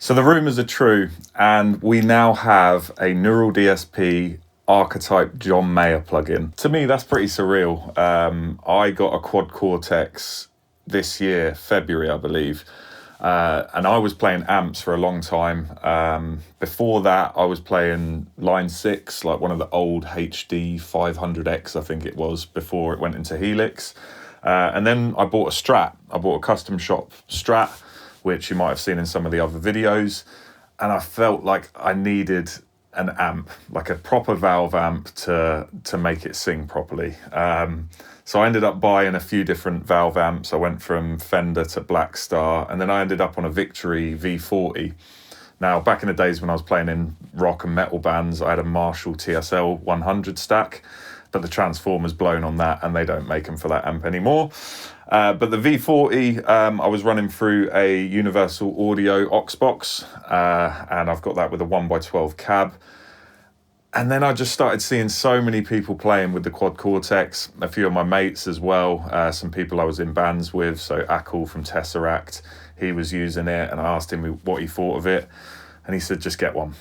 So the rumours are true, and we now have a Neural DSP Archetype John Mayer plugin. To me, that's pretty surreal. I got a Quad Cortex this year, February, I believe, and I was playing amps for a long time. Before that, I was playing Line 6, like one of the old HD 500X, I think it was, before it went into Helix. And then I bought a Strat. I bought a custom shop Strat, which you might have seen in some of the other videos. And I felt like I needed an amp, like a proper valve amp to make it sing properly. So I ended up buying a few different valve amps. I went from Fender to Black Star, and then I ended up on a Victory V40. Now, back in the days when I was playing in rock and metal bands, I had a Marshall TSL 100 stack, but the transformer's blown on that and they don't make them for that amp anymore. But the V40, I was running through a Universal Audio aux box, and I've got that with a 1x12 cab. And then I just started seeing so many people playing with the Quad Cortex, a few of my mates as well, some people I was in bands with, so Ackle from Tesseract, he was using it, and I asked him what he thought of it, and he said, just get one.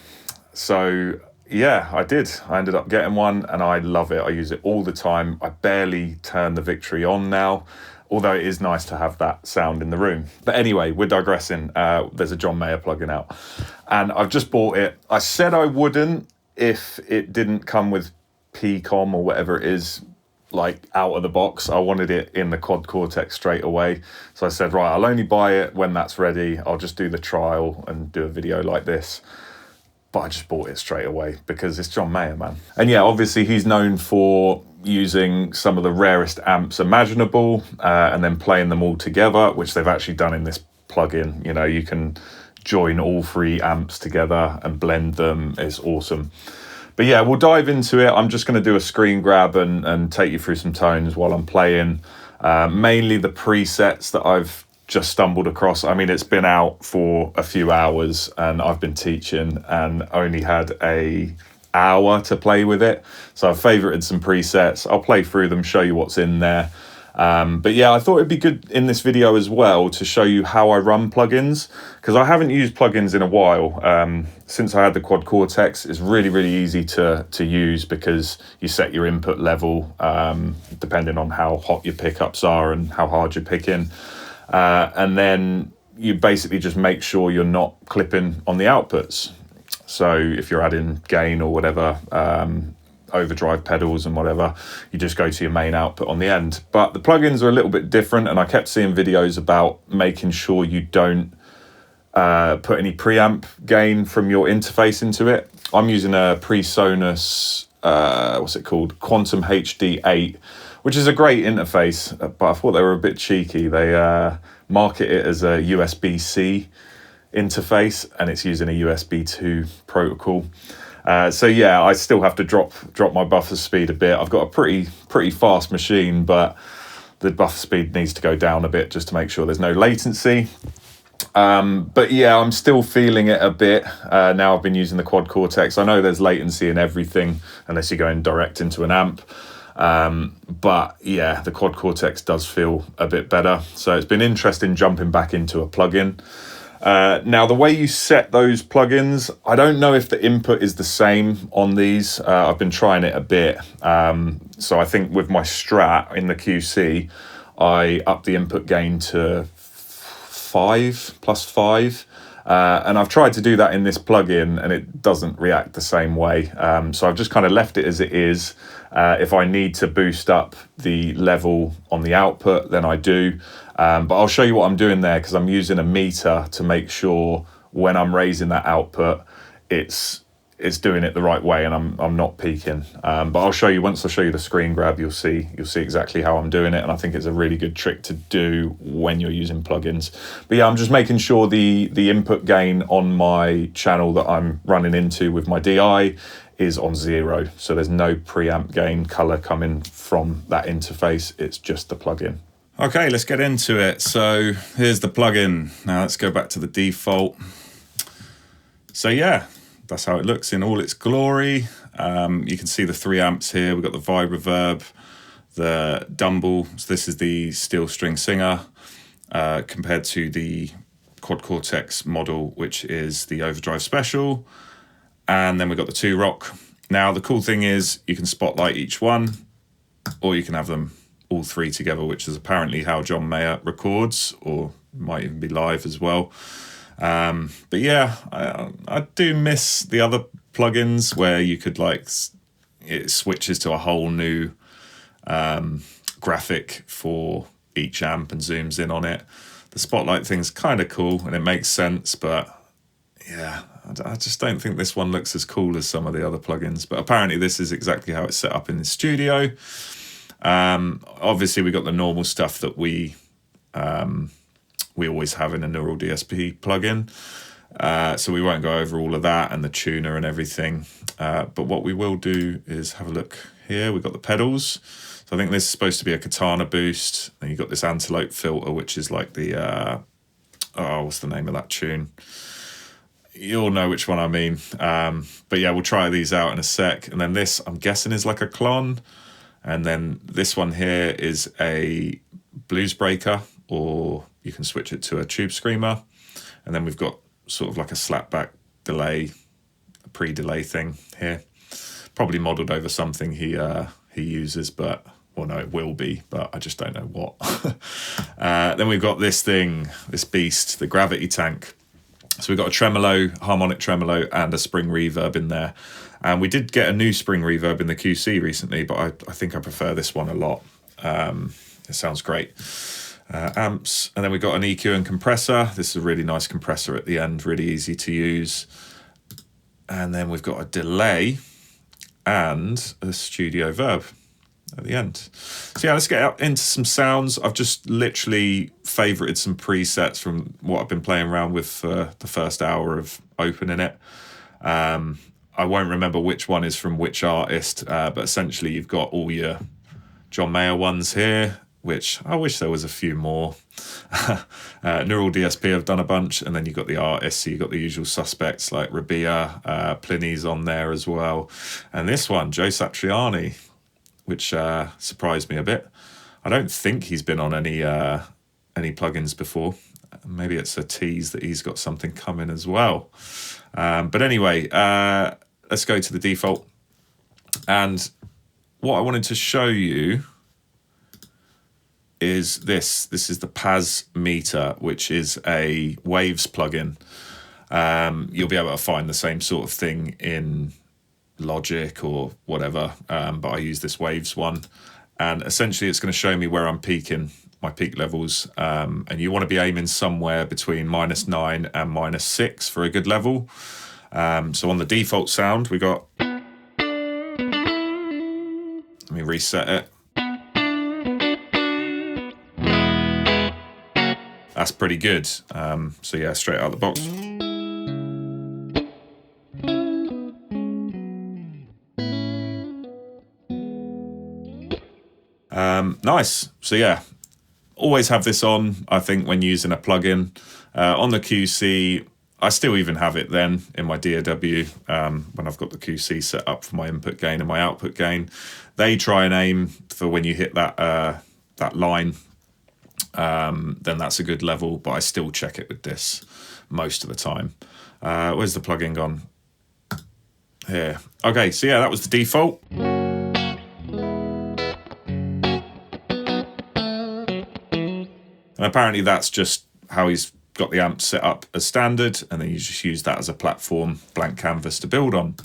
So yeah, I did. I ended up getting one, and I love it. I use it all the time. I barely turn the Victory on now, although it is nice to have that sound in the room. But anyway, we're digressing. There's a John Mayer plugin out, and I've just bought it. I said I wouldn't if it didn't come with PCOM or whatever it is, like out of the box. I wanted it in the Quad Cortex straight away. So I said, right, I'll only buy it when that's ready. I'll just do the trial and do a video like this. But I just bought it straight away because it's John Mayer, man. And yeah, obviously he's known for using some of the rarest amps imaginable, and then playing them all together, which they've actually done in this plugin. You know, you can join all three amps together and blend them. It's awesome. But yeah, we'll dive into it. I'm just going to do a screen grab and take you through some tones while I'm playing. Mainly the presets that I've just stumbled across. I mean, it's been out for a few hours and I've been teaching and only had an hour to play with it. So I've favorited some presets. I'll play through them, show you what's in there. But yeah, I thought it'd be good in this video as well to show you how I run plugins, because I haven't used plugins in a while. Since I had the Quad Cortex, it's really, really easy to use because you set your input level depending on how hot your pickups are and how hard you're picking. And then you basically just make sure you're not clipping on the outputs. So if you're adding gain or whatever, overdrive pedals and whatever, you just go to your main output on the end. But the plugins are a little bit different, and I kept seeing videos about making sure you don't put any preamp gain from your interface into it. I'm using a PreSonus, what's it called? Quantum HD 8, which is a great interface, but I thought they were a bit cheeky. They market it as a USB-C interface, and it's using a USB 2 protocol. So yeah, I still have to drop my buffer speed a bit. I've got a pretty fast machine, but the buffer speed needs to go down a bit just to make sure there's no latency. But yeah, I'm still feeling it a bit. Now I've been using the Quad Cortex. I know there's latency in everything unless you're going direct into an amp. But yeah, the Quad Cortex does feel a bit better. So it's been interesting jumping back into a plugin. Now, the way you set those plugins, I don't know if the input is the same on these. I've been trying it a bit. So I think with my Strat in the QC, I upped the input gain to 5 plus 5. And I've tried to do that in this plugin and it doesn't react the same way. So I've just kind of left it as it is. If I need to boost up the level on the output, then I do. But I'll show you what I'm doing there, because I'm using a meter to make sure when I'm raising that output, it's doing it the right way and I'm not peaking. But I'll show you, once I show you the screen grab, you'll see exactly how I'm doing it. And I think it's a really good trick to do when you're using plugins. But yeah, I'm just making sure the input gain on my channel that I'm running into with my DI is on 0. So there's no preamp gain color coming from that interface. It's just the plugin. Okay, let's get into it. So here's the plugin. Now let's go back to the default. So yeah, that's how it looks in all its glory. You can see the 3 amps here. We've got the Vibe Reverb, the Dumble. So this is the steel string singer compared to the quad cortex model, which is the Overdrive Special. And then we've got the 2-rock. Now, the cool thing is you can spotlight each one, or you can have them all three together, which is apparently how John Mayer records, or might even be live as well. But yeah, I do miss the other plugins where you could like, it switches to a whole new graphic for each amp and zooms in on it. The spotlight thing's kind of cool and it makes sense, but yeah, I just don't think this one looks as cool as some of the other plugins. But apparently this is exactly how it's set up in the studio. Obviously we got the normal stuff that we always have in a Neural DSP plugin. So we won't go over all of that and the tuner and everything. But what we will do is have a look here. We've got the pedals. So I think this is supposed to be a Katana boost. And you've got this Antelope filter, which is like the, what's the name of that tune? You'll know which one I mean. But yeah, we'll try these out in a sec. And then this, I'm guessing, is like a Klon. And then this one here is a Blues Breaker, or you can switch it to a Tube Screamer. And then we've got sort of like a slapback delay, a pre-delay thing here. Probably modelled over something he uses, but, well, no, it will be, but I just don't know what. Then we've got this thing, this beast, the Gravity Tank. So we've got a tremolo, harmonic tremolo, and a spring reverb in there. And we did get a new spring reverb in the QC recently, but I think I prefer this one a lot. It sounds great. Amps, and then we've got an EQ and compressor. This is a really nice compressor at the end, really easy to use. And then we've got a delay and a studio verb at the end. So yeah, let's get out into some sounds. I've just literally favorited some presets from what I've been playing around with for the first hour of opening it. I won't remember which one is from which artist, but essentially you've got all your John Mayer ones here, which I wish there was a few more. Neural DSP have done a bunch, and then you've got the artists, so you've got the usual suspects like Rabia, Pliny's on there as well. And this one, Joe Satriani, which surprised me a bit. I don't think he's been on any plugins before. Maybe it's a tease that he's got something coming as well. But anyway, let's go to the default. And what I wanted to show you is this. This is the Paz Meter, which is a Waves plugin. You'll be able to find the same sort of thing in Logic or whatever, but I use this Waves one. And essentially it's going to show me where I'm peaking, my peak levels. And you want to be aiming somewhere between -9 and -6 for a good level. So on the default sound, we got, let me reset it. That's pretty good. So yeah, straight out of the box. Nice. So yeah, always have this on, I think, when using a plugin. On the QC, I still even have it then in my DAW when I've got the QC set up for my input gain and my output gain. They try and aim for when you hit that line, then that's a good level, but I still check it with this most of the time. Where's the plugin gone? Here. Okay, so yeah, that was the default. And apparently that's just how he's got the amp set up as standard, and then you just use that as a platform, blank canvas to build on.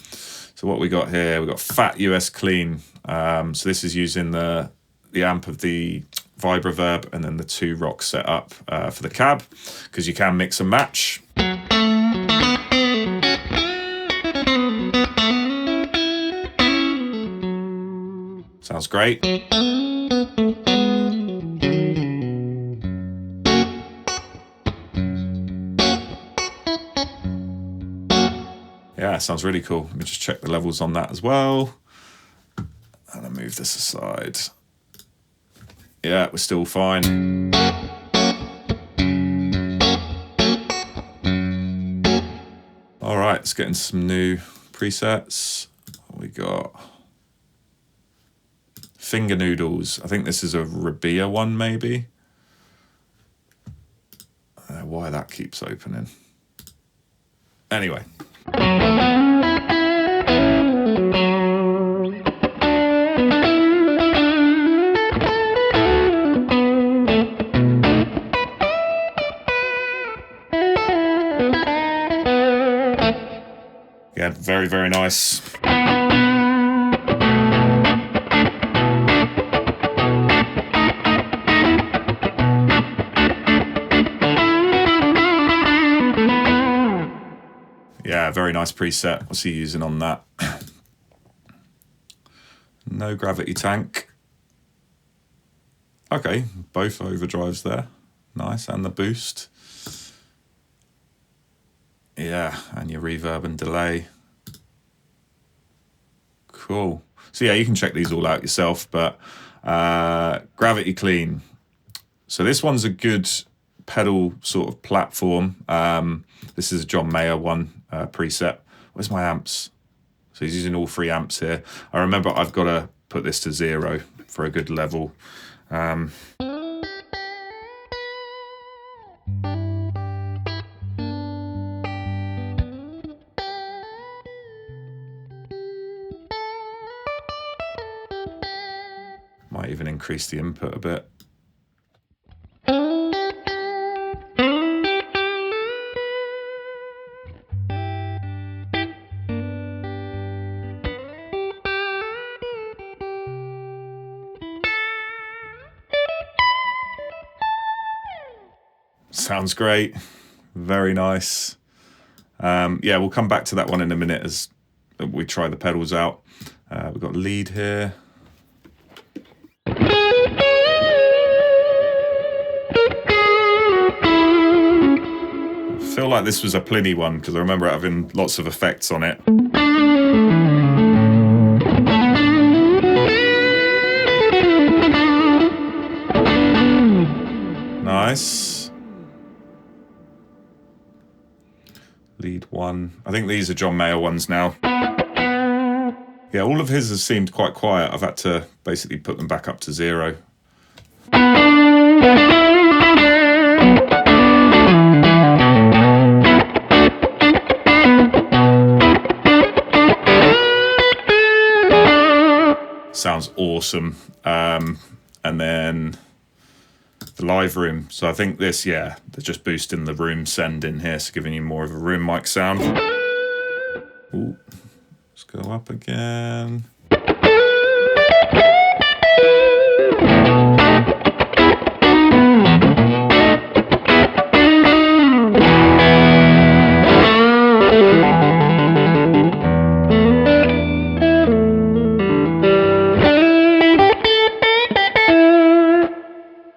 So what we got here, we got Fat US Clean. So this is using the amp of the Vibroverb and then the 2-rock setup for the cab, because you can mix and match. Sounds great. Yeah, sounds really cool. Let me just check the levels on that as well. And I move this aside. Yeah, we're still fine. All right, let's get into some new presets. We got Finger Noodles. I think this is a Rabia one, maybe. why that keeps opening. Anyway. Yeah, very, very nice. Yeah, very nice preset. What's he using on that? No gravity tank. Okay, both overdrives there. Nice, and the boost. Yeah, and your reverb and delay. Cool. So yeah, you can check these all out yourself, but gravity clean. So this one's a good pedal sort of platform. This is a John Mayer one preset. Where's my amps? So he's using all 3 amps here. I remember I've got to put this to 0 for a good level. Might even increase the input a bit. Sounds great. Very nice. Yeah, we'll come back to that one in a minute as we try the pedals out. We've got lead here. I feel like this was a Pliny one because I remember having lots of effects on it. Nice. Lead 1. I think these are John Mayer ones now. Yeah, all of his has seemed quite quiet. I've had to basically put them back up to 0. Sounds awesome. And then the live room. So I think this, yeah, they're just boosting the room send in here, so giving you more of a room mic sound. Ooh, let's go up again.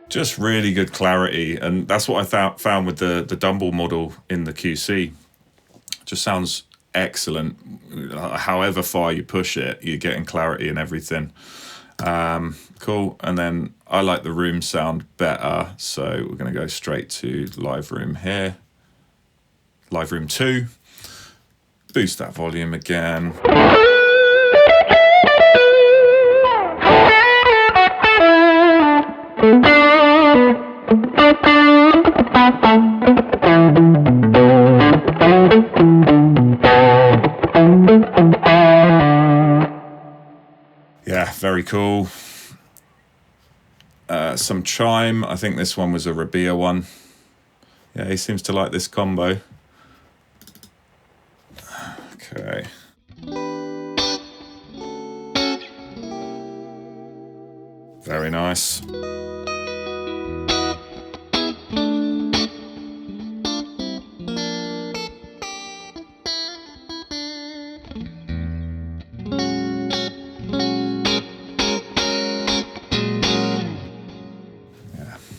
Just really good clarity, and that's what I found with the Dumble model in the QC. Just sounds excellent. However far you push it, you're getting clarity and everything. Cool. And then I like the room sound better, so we're going to go straight to live room here. Live room 2. Boost that volume again. Yeah, very cool. Some chime. I think this one was a Rabia one. Yeah, he seems to like this combo. Okay. Very nice.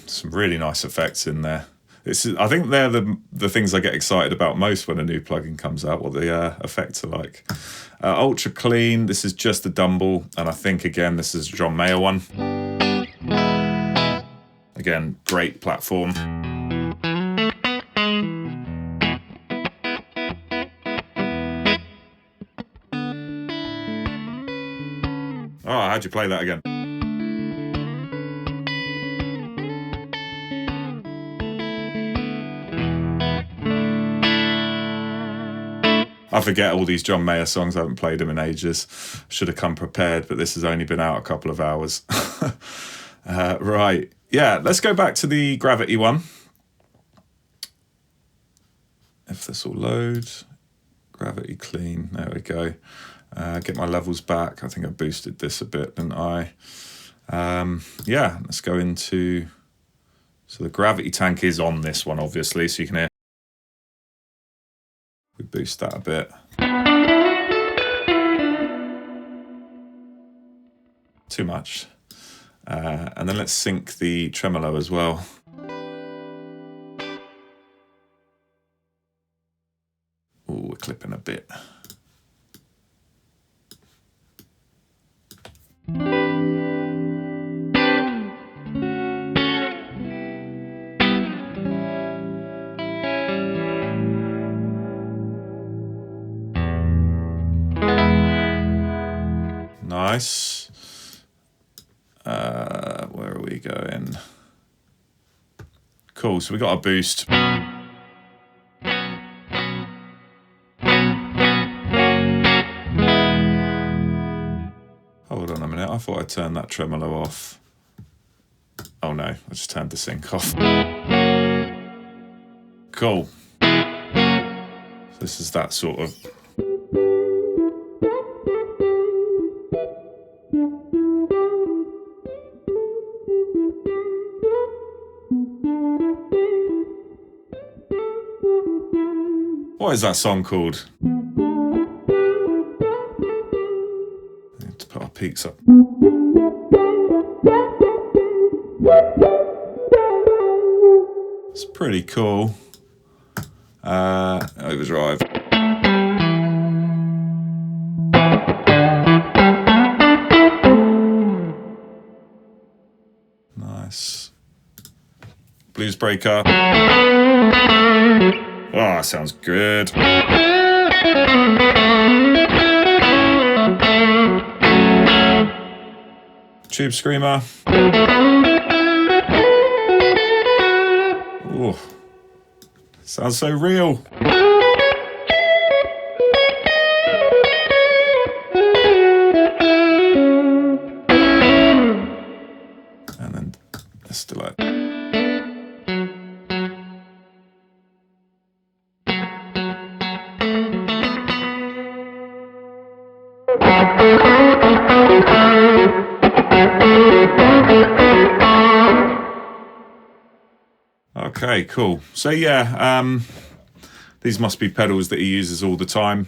Some really nice effects in there. I think they're the things I get excited about most when a new plugin comes out, what the effects are like. Ultra clean, this is just the Dumble, and I think, again, this is a John Mayer one. Again, great platform. Oh, how'd you play that again? I forget all these John Mayer songs. I haven't played them in ages. Should have come prepared, but this has only been out a couple of hours. Right. Yeah, let's go back to the Gravity one. If this will load. Gravity clean. There we go. Get my levels back. I think I boosted this a bit, didn't I? Yeah, let's go into... So the gravity tank is on this one, obviously, so you can hear. We boost that a bit. Too much. And then let's sync the tremolo as well. Oh, we're clipping a bit. Nice. Where are we going? Cool, so we got our boost. Hold on a minute, I thought I turned that tremolo off. Oh no, I just turned the sync off. Cool. So this is that sort of... What is that song called? I need to put our peaks up. It's pretty cool. Overdrive. Nice. Blues breaker. Oh, that sounds good. Tube screamer. Oh, sounds so real. And then let's delay. Okay, cool. So yeah, these must be pedals that he uses all the time.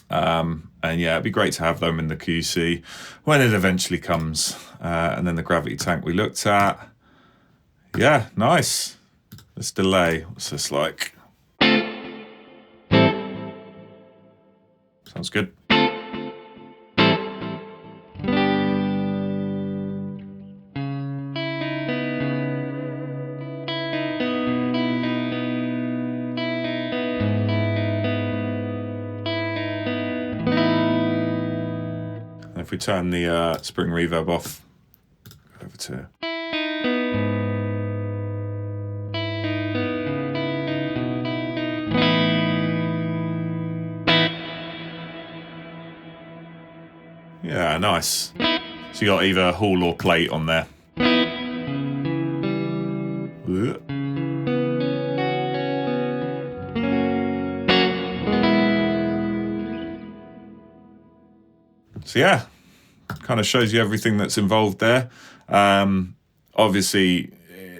And yeah, it'd be great to have them in the QC when it eventually comes. And then the gravity tank we looked at. Yeah, nice. Let's delay. What's this like? Sounds good. If we turn the spring reverb off, over to... Yeah, nice. So you got either hall or plate on there. So yeah, kind of shows you everything that's involved there. Obviously,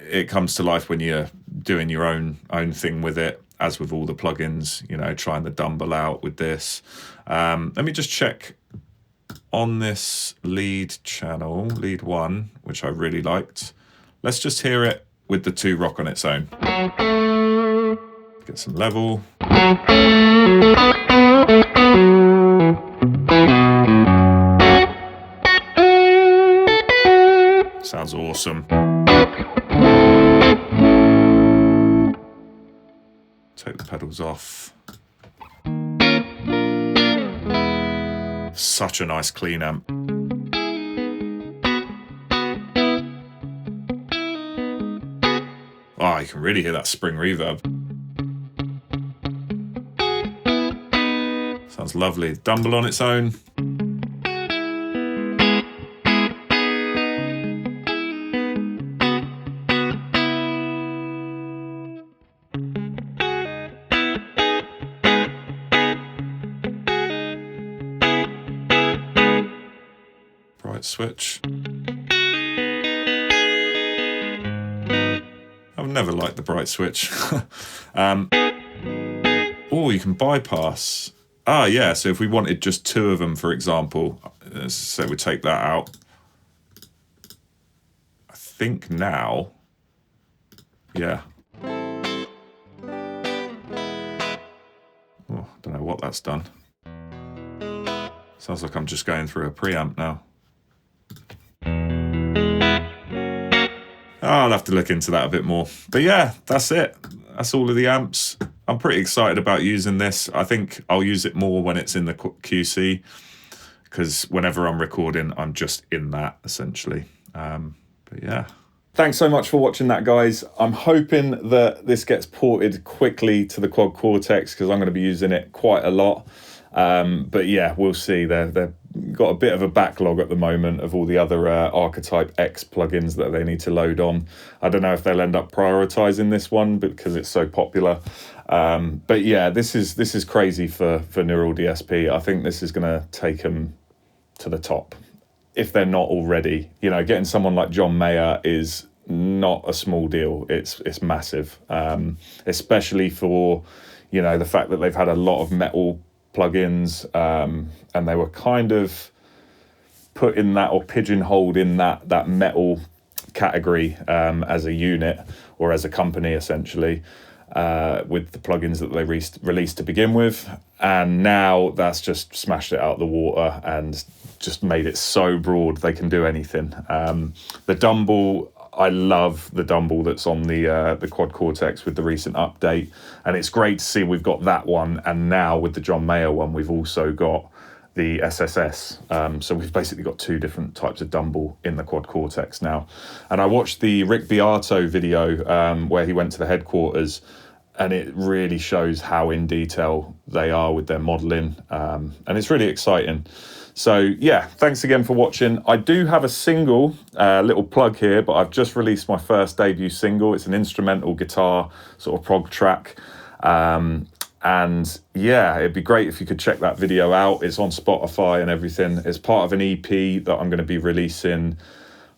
it comes to life when you're doing your own thing with it, as with all the plugins, you know, trying the dumble out with this. Let me just check on this lead channel, lead one, which I really liked. Let's just hear it with the 2 rock on its own. Get some level. Sounds awesome. Take the pedals off. Such a nice clean amp. Oh, you can really hear that spring reverb. Sounds lovely. Dumble on its own. Bright switch. I've never liked the bright switch. Oh, you can bypass. Ah, yeah, so if we wanted just two of them, for example, so we take that out. I think now, yeah. Oh, don't know what that's done. Sounds like I'm just going through a preamp now. I'll have to look into that a bit more. But yeah, that's it. That's all of the amps. I'm pretty excited about using this. I think I'll use it more when it's in the QC, because whenever I'm recording, I'm just in that, essentially. But yeah. Thanks so much for watching that, guys. I'm hoping that this gets ported quickly to the Quad Cortex, because I'm going to be using it quite a lot. But yeah, we'll see. They've got a bit of a backlog at the moment of all the other Archetype X plugins that they need to load on. I don't know if they'll end up prioritizing this one because it's so popular. But yeah, this is crazy for Neural DSP. I think this is going to take them to the top, if they're not already. You know, getting someone like John Mayer is not a small deal. It's massive, especially for, you know, the fact that they've had a lot of metal plugins, and they were kind of put in that, or pigeonholed in that metal category, as a unit or as a company, essentially, with the plugins that they released to begin with. And now that's just smashed it out of the water and just made it so broad they can do anything. The Dumble, I love the Dumble that's on the Quad Cortex with the recent update, and it's great to see we've got that one, and now with the John Mayer one we've also got the SSS, so we've basically got two different types of Dumble in the Quad Cortex now. And I watched the Rick Beato video where he went to the headquarters, and it really shows how in detail they are with their modeling, and it's really exciting. So yeah, thanks again for watching. I do have a single, little plug here, but I've just released my first debut single. It's an instrumental guitar sort of prog track. And yeah, it'd be great if you could check that video out. It's on Spotify and everything. It's part of an EP that I'm going to be releasing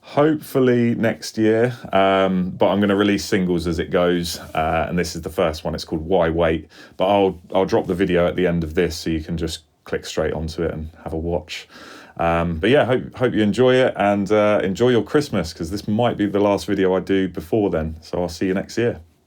hopefully next year, but I'm going to release singles as it goes, and this is the first one. It's called Why Wait, but I'll drop the video at the end of this so you can just click straight onto it and have a watch. But yeah, hope you enjoy it, and enjoy your Christmas, because this might be the last video I do before then. So I'll see you next year.